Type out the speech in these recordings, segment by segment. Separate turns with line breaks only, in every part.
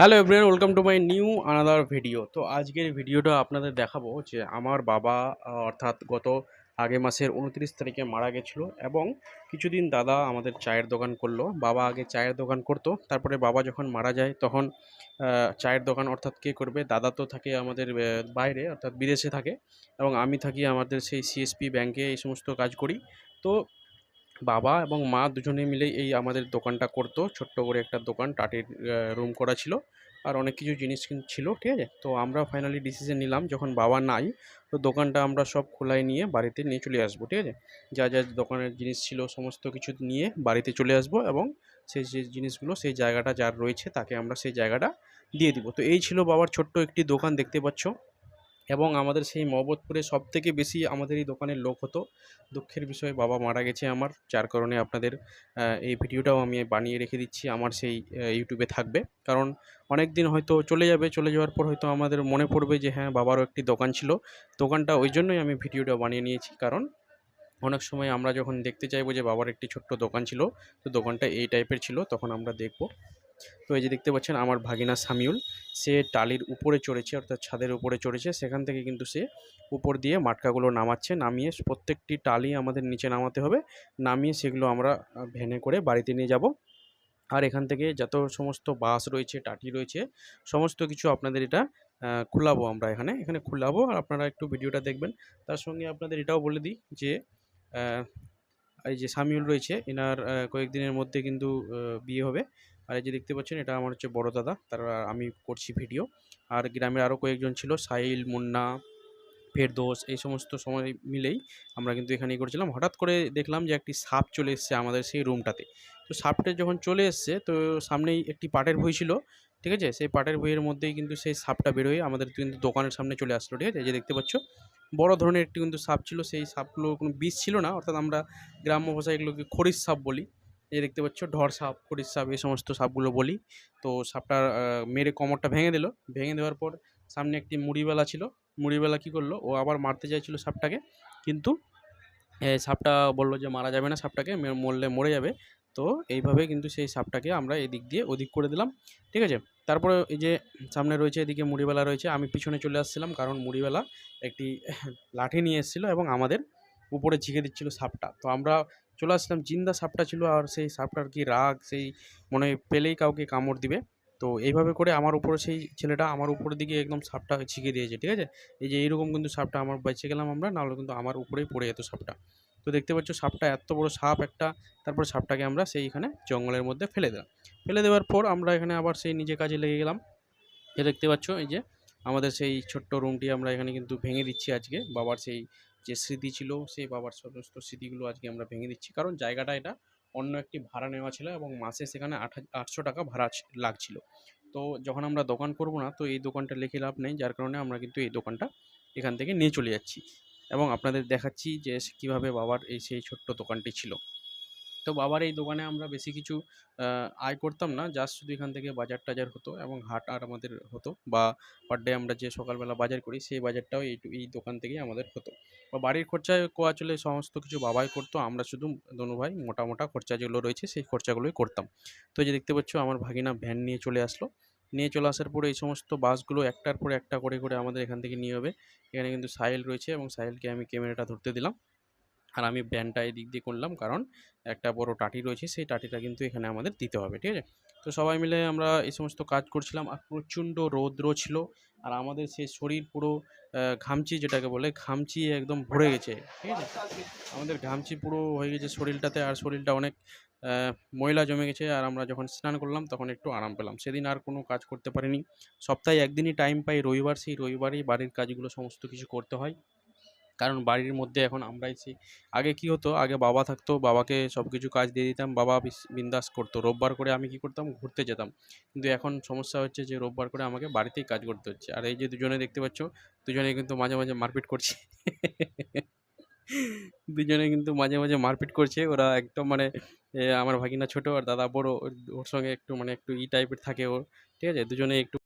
Hello everyone, welcome to my new another video. তো আজকের ভিডিওটা আপনাদের দেখাবো যে আমার বাবা অর্থাৎ গত আগে মাসের 29 তারিখে মারা গেছিলো এবং কিছুদিন দাদা আমাদের চায়ের দোকান করলো। বাবা আগে চায়ের দোকান করতো, তারপরে বাবা যখন মারা যায় তখন চায়ের দোকান অর্থাৎ কে করবে? দাদা তো থাকে আমাদের বাইরে অর্থাৎ বিদেশে থাকে এবং আমি থাকি আমাদের সেই সিএসপি ব্যাংকে, এই সমস্ত কাজ করি। তো বাবা এবং মা দুজনে মিলে এই আমাদের দোকানটা করতো। ছোট্ট করে একটা দোকান, টাটির রুম করা ছিল আর অনেক কিছু জিনিস ছিল, ঠিক আছে? তো আমরা ফাইনালি ডিসিশন নিলাম যখন বাবা নাই, তো দোকানটা আমরা সব খোলায় নিয়ে বাড়িতে নিয়ে চলে আসবো, ঠিক আছে? যা যা দোকানের জিনিস ছিল সমস্ত কিছু নিয়ে বাড়িতে চলে আসবো এবং সেই যে জিনিসগুলো সেই জায়গাটা যার রয়েছে তাকে আমরা সেই জায়গাটা দিয়ে দিব। তো এই ছিল বাবার ছোট্ট একটি দোকান, দেখতে পাচ্ছ। এবং আমাদের সেই মহম্মদপুরে সবথেকে বেশি আমাদের এই দোকানের লোক হতো। দুঃখের বিষয় বাবা মারা গেছে আমার, যার কারণে আপনাদের এই ভিডিওটাও আমি বানিয়ে রেখে দিচ্ছি, আমার সেই ইউটিউবে থাকবে। কারণ অনেক দিন হয়তো চলে যাবে, চলে যাওয়ার পর হয়তো আমাদের মনে পড়বে যে হ্যাঁ, বাবারও একটি দোকান ছিল। দোকানটা ওই জন্যই আমি ভিডিওটা বানিয়ে নিয়েছি, কারণ অনেক সময় আমরা যখন দেখতে চাইবো যে বাবার একটি ছোট্ট দোকান ছিল, তো দোকানটা এই টাইপের ছিল, তখন আমরা দেখব। তো এই যে দেখতে পাচ্ছেন আমার ভাগিনা সামিউল, সে টালির উপরে চড়েছে অর্থাৎ ছাদের উপরে চড়েছে। সেখান থেকে কিন্তু সে উপর দিয়ে মাটকাগুলো নামাচ্ছে, নামিয়ে প্রত্যেকটি টালি আমাদের নিচে নামাতে হবে, নামিয়ে সেগুলো আমরা ভ্যানে করে বাড়িতে নিয়ে যাব। আর এখান থেকে যত সমস্ত বাস রয়েছে, টাটি রয়েছে, সমস্ত কিছু আপনাদের এটা খুলাবো আমরা, এখানে এখানে খুলাবো আর আপনারা একটু ভিডিওটা দেখবেন। তার সঙ্গে আপনাদের এটাও বলে দিই যে এই যে সামিউল রয়েছে, এনার কয়েকদিনের মধ্যে কিন্তু বিয়ে হবে। আর এই যে দেখতে পাচ্ছেন, এটা আমার হচ্ছে বড় দাদা, তারা আমি করছি ভিডিও। আর গ্রামের আরও কয়েকজন ছিল, সাহিল, মুন্না, ফেরদৌস, এই সমস্ত সময় মিলেই আমরা কিন্তু এখানেই করেছিলাম। হঠাৎ করে দেখলাম যে একটি সাপ চলে এসছে আমাদের সেই রুমটাতে। তো সাপটা যখন চলে এসছে, তো সামনেই একটি পাটের ভুঁই ছিল, ঠিক আছে? সেই পাটের ভুঁইয়ের মধ্যেই কিন্তু সেই সাপটা বেরোয় আমাদের কিন্তু দোকানের সামনে চলে আসলো, ঠিক আছে? এই যে দেখতে পাচ্ছ, বড় ধরনের একটি কিন্তু সাপ ছিল। সেই সাপগুলো কোনো বিষ ছিল না, অর্থাৎ আমরা গ্রাম্য ভাষায় এগুলোকে খরিশ সাপ বলি। এই যে দেখতে পাচ্ছ, ঢর সাপ, খরিশ সাপ, এই সমস্ত সাপগুলো বলি। তো সাপটার মেরে কোমরটা ভেঙে দিল। ভেঙে দেওয়ার পর সামনে একটি মুড়িওয়ালা ছিল, মুড়িওয়ালা কী করলো, ও আবার মারতে চাইছিল সাপটাকে, কিন্তু সাপটা বলল যে মারা যাবে না, সাপটাকে মরলে মরে যাবে। তো এইভাবে কিন্তু সেই সাপটাকে আমরা এদিক দিয়ে ওদিক করে দিলাম, ঠিক আছে? তারপরে এই যে সামনে রয়েছে, এদিকে মুড়িওয়ালা রয়েছে, আমি পিছনে চলে আসছিলাম, কারণ মুড়িওয়ালা একটি লাঠি নিয়ে এসেছিলো এবং আমাদের উপরে ঝিঁকে দিচ্ছিল সাপটা। তো আমরা চলে আসলাম, জিন্দা সাপটা ছিল, আর সেই সাপটার কি রাগ, সেই মনে হয় পেলেই কাউকে কামড় দিবে। তো এইভাবে করে আমার উপরে সেই ছেলেটা আমার উপরের দিকে একদম সাপটা ঝিঁকে দিয়েছে, ঠিক আছে? এই যে এইরকম কিন্তু সাপটা আমার বেঁচে গেলাম আমরা, নাহলে কিন্তু আমার উপরেই পড়ে যেত সাপটা। তো দেখতে পাচ্ছ সাপটা, এত বড় সাপ একটা। তারপরে সাপটাকে আমরা সেইখানে জঙ্গলের মধ্যে ফেলে দিলাম। ফেলে দেওয়ার পর আমরা এখানে আবার সেই নিজে কাজে লেগে গেলাম। দেখতে পাচ্ছ এই যে আমাদের সেই ছোট্ট রুমটি আমরা এখানে কিন্তু ভেঙে দিচ্ছি আজকে। বাবার সেই যে স্মৃতি ছিল, সেই বাবার সমস্ত স্মৃতিগুলো আজকে আমরা ভেঙে দিচ্ছি, কারণ জায়গাটা এটা অন্য একটি ভাড়া নেওয়া ছিল এবং মাসে সেখানে 800 টাকা ভাড়া লাগছিল। তো যখন আমরা দোকান করব না, তো এই দোকানটা লিখে লাভ নেই, যার কারণে আমরা কিন্তু এই দোকানটা এখান থেকে নিয়ে চলে যাচ্ছি এবং আপনাদের দেখাচ্ছি যে কীভাবে বাবার এই সেই ছোট্ট দোকানটি ছিল। তো বাবার এই দোকানে আমরা বেশি কিছু আয় করতাম না, জাস্ট শুধু এখান থেকে বাজার টাজার হতো এবং হাট আর আমাদের হতো, বা পার ডে আমরা যে সকালবেলা বাজার করি সেই বাজারটাও এই দোকান থেকেই আমাদের হতো। বা বাড়ির খরচায় কোয়া চলে, সমস্ত কিছু বাবাই করতো, আমরা শুধু দোনো ভাই মোটা মোটা খরচা যেগুলো রয়েছে সেই খরচাগুলোই করতাম। তো এই যে দেখতে পাচ্ছ, আমার ভাগিনা ভ্যান নিয়ে চলে আসলো। নিয়ে চলে আসার পরে এই সমস্ত বাসগুলো একটার পর একটা করে করে আমাদের এখান থেকে নিয়ে হবে। এখানে কিন্তু সাহিল রয়েছে এবং সাহিলকে আমি ক্যামেরাটা ধরতে দিলাম, আর আমি ব্যানটা এদিক দিয়ে করলাম, কারণ একটা বড় টাটি রয়েছে, সেই টাটিটা কিন্তু এখানে আমাদের দিতে হবে, ঠিক আছে? তো সবাই মিলে আমরা এই সমস্ত কাজ করছিলাম, আর প্রচণ্ড রৌদ্র ছিল, আর আমাদের সেই শরীর পুরো ঘামচি, যেটাকে বলে ঘামচি, একদম ভরে গেছে, ঠিক আছে? আমাদের ঘামচি পুরো হয়ে গেছে শরীরটাতে, আর শরীরটা অনেক ময়লা জমে গেছে। আর আমরা যখন স্নান করলাম তখন একটু আরাম পেলাম। সেদিন আর কোনো কাজ করতে পারিনি। সপ্তাহে একদিনই টাইম পাই, রবিবার, সেই রবিবারেই বাড়ির কাজগুলো সমস্ত কিছু করতে হয়, কারণ বাড়ির মধ্যে এখন আমরাই সেই। আগে কি হতো, আগে বাবা থাকতো, বাবাকে সব কিছু কাজ দিয়ে দিতাম, বাবা বিন্দাস করতো। রোববার করে আমি কি করতাম, ঘুরতে যেতাম। কিন্তু এখন সমস্যা হচ্ছে যে রোববার করে আমাকে বাড়িতেই কাজ করতে হচ্ছে। আর এই যে দুজনে দেখতে পাচ্ছ, দুজনে কিন্তু মাঝে মাঝে মারপিট করছে। দুজনে কিন্তু মাঝে মাঝে মারপিট করছে। ওরা একদম মানে আমার ভাগিনা ছোট আর দাদা বড়, ওর সঙ্গে একটু মানে একটু টাইপের থাকে ও, ঠিক আছে? দুজনে একটু।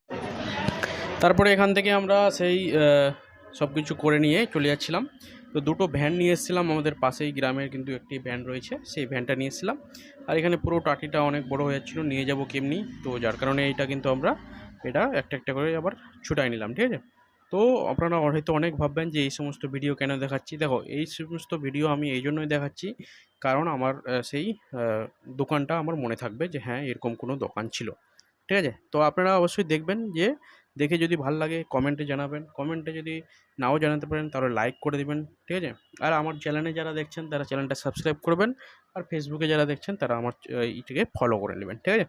তারপরে এখান থেকে আমরা সেই সব কিছু করে নিয়ে চলে যাচ্ছিলাম। তো দুটো ভ্যান নিয়ে এসেছিলাম, আমাদের পাশেই গ্রামের কিন্তু একটি ভ্যান রয়েছে, সেই ভ্যানটা নিয়ে এসেছিলাম। আর এখানে পুরো টাটিটা অনেক বড় হয়ে যাচ্ছিলো, নিয়ে যাব কেমনি, তো যার কারণে এইটা কিন্তু আমরা এটা একটা একটা করে আবার ছুটাই নিলাম, ঠিক আছে? তো আপনারা হয়তো অনেক ভাববেন যে এই সমস্ত ভিডিও কেন দেখাচ্ছি? দেখো এই সমস্ত ভিডিও আমি এই জন্যই দেখাচ্ছি কারণ আমার সেই আ দোকানটা আমার মনে থাকবে যে হ্যাঁ, এরকম কোনো দোকান ছিল। ঠিক আছে? তো আপনারা অবশ্যই দেখবেন যে দেখে যদি ভাল লাগে কমেন্টে জানাবেন। কমেন্টে যদি নাও জানাতে পারেন তাহলে লাইক করে দিবেন। ঠিক আছে? আর আমার চ্যানেলে যারা দেখছেন তারা চ্যানেলটা সাবস্ক্রাইব করবেন। আর ফেসবুকে যারা দেখছেন তারা আমার ইটিকে ফলো করে নেবেন। ঠিক আছে?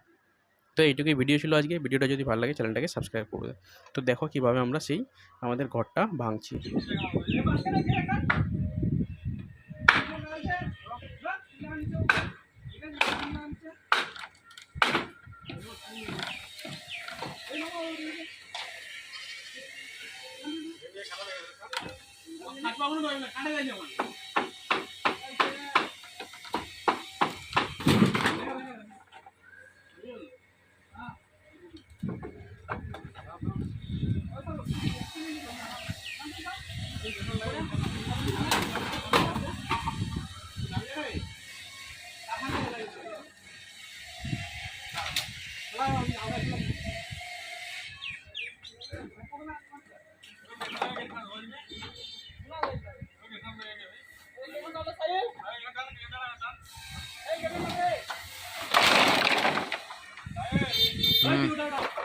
তো এইটুকুই ভিডিও ছিল আজকে। ভিডিওটা যদি ভালো লাগে চ্যানেলটাকে সাবস্ক্রাইব করবে। তো দেখো কিভাবে আমরা সেই আমাদের ঘরটা ভাঙছি। হুম।